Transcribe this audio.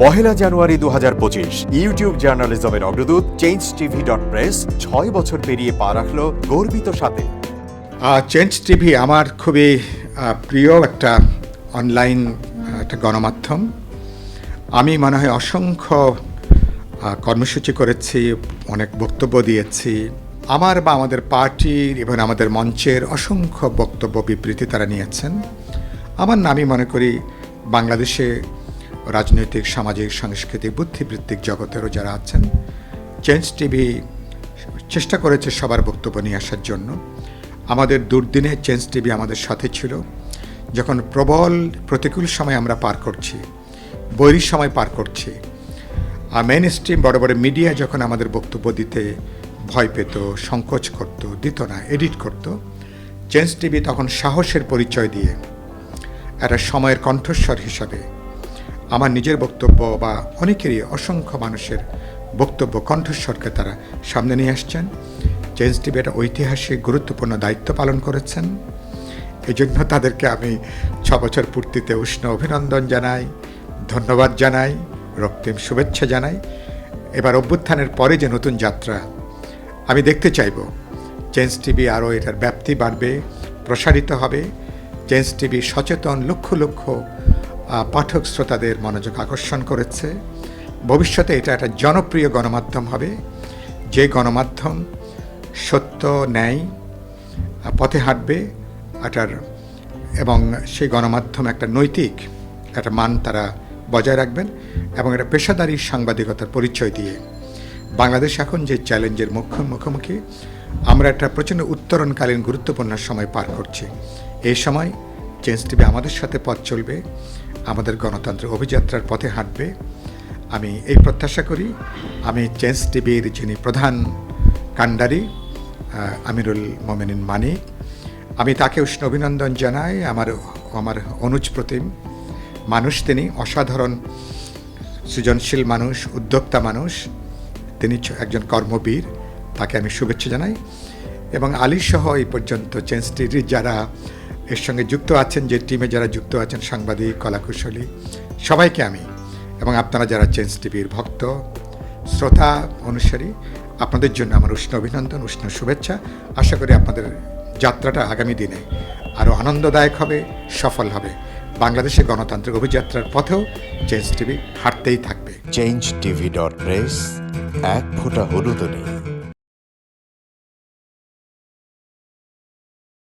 1 জানুয়ারি 2025 YouTube জার্নালিজমের অগ্রদূত changeTV.press 6 বছর পেরিয়ে পা রাখল গর্বিত সাথে। চেঞ্জ টিভি আমার খুবই প্রিয় একটা অনলাইন একটা গণমাধ্যম। আমি মনে হয় অসংখ্য কর্মসূচি করেছি, অনেক বক্তব্য দিয়েছি। আমার বা আমাদের পার্টির এবং আমাদের মঞ্চের অসংখ্য বক্তব্য বিবৃতি তারা নিয়েছেন। আমার নামই মনে করি বাংলাদেশে রাজনৈতিক, সামাজিক, সাংস্কৃতিক, বুদ্ধিবৃত্তিক জগতেরও যারা আছেন, চেঞ্জ টিভি চেষ্টা করেছে সবার বক্তব্য নিয়ে আসার জন্য। আমাদের দুর্দিনে চেঞ্জ টিভি আমাদের সাথে ছিল। যখন প্রবল প্রতিকূল সময় আমরা পার করছি, বৈরী সময় পার করছি, আর মেইন স্ট্রিম বড় বড় মিডিয়া যখন আমাদের বক্তব্য দিতে ভয় পেত, সংকোচ করত, দিত না, এডিট করত, চেঞ্জ টিভি তখন সাহসের পরিচয় দিয়ে একটা সময়ের কণ্ঠস্বর হিসাবে আমার নিজের বক্তব্য বা অনেকেরই, অসংখ্য মানুষের বক্তব্য, কণ্ঠস্বরকে তারা সামনে নিয়ে আসছেন। চেঞ্জ টিভি একটা ঐতিহাসিক গুরুত্বপূর্ণ দায়িত্ব পালন করেছেন। এই জন্য তাদেরকে আমি 6 বছর পূর্তিতে উষ্ণ অভিনন্দন জানাই, ধন্যবাদ জানাই, রক্তিম শুভেচ্ছা জানাই। এবার অভ্যুত্থানের পরে যে নতুন যাত্রা আমি দেখতে চাইব, চেঞ্জ টিভি আরও এটার ব্যাপ্তি বাড়বে, প্রসারিত হবে। চেঞ্জ টিভি সচেতন লক্ষ লক্ষ পাঠক শ্রোতাদের মনোযোগ আকর্ষণ করেছে। ভবিষ্যতে এটা একটা জনপ্রিয় গণমাধ্যম হবে, যে গণমাধ্যম সত্য, ন্যায় পথে হাঁটবে এবং সেই গণমাধ্যম একটা নৈতিক একটা মান তারা বজায় রাখবেন এবং একটা পেশাদারি সাংবাদিকতার পরিচয় দিয়ে বাংলাদেশ এখন যে চ্যালেঞ্জের মুখোমুখি, আমরা একটা প্রচণ্ড উত্তরণকালীন গুরুত্বপূর্ণ সময় পার করছি। এই সময় চেঞ্জ টিভি আমাদের সাথে পথ চলবে, আমাদের গণতন্ত্রের অভিযাত্রার পথে হাঁটবে। আমি এই প্রত্যাশা করি। আমি চেঞ্জ টিভির যিনি প্রধান কাণ্ডারি আমিরুল মোমিনিন মানিক, আমি তাকে উষ্ণ অভিনন্দন জানাই। আমার অনুজ প্রতিম মানুষ, তিনি অসাধারণ সৃজনশীল মানুষ, উদ্যোক্তা মানুষ, তিনি একজন কর্মবীর, তাকে আমি শুভেচ্ছা জানাই। এবং আলী সহ এই পর্যন্ত চেঞ্জ টিভির যারা এর সঙ্গে যুক্ত আছেন, যে টিমে যারা যুক্ত আছেন, সাংবাদিক, কলাকুশলী, সবাইকে আমি, এবং আপনারা যারা চেঞ্জ টিভির ভক্ত, শ্রোতা, অনুসারী, আপনাদের জন্য আমার উষ্ণ অভিনন্দন, উষ্ণ শুভেচ্ছা। আশা করি আপনাদের যাত্রাটা আগামী দিনে আরও আনন্দদায়ক হবে, সফল হবে। বাংলাদেশের গণতান্ত্রিক অভিযাত্রার পথেও চেঞ্জ টিভি হাঁটতেই থাকবে। changeTV.press, এক ফোঁটা হলুদও নেই।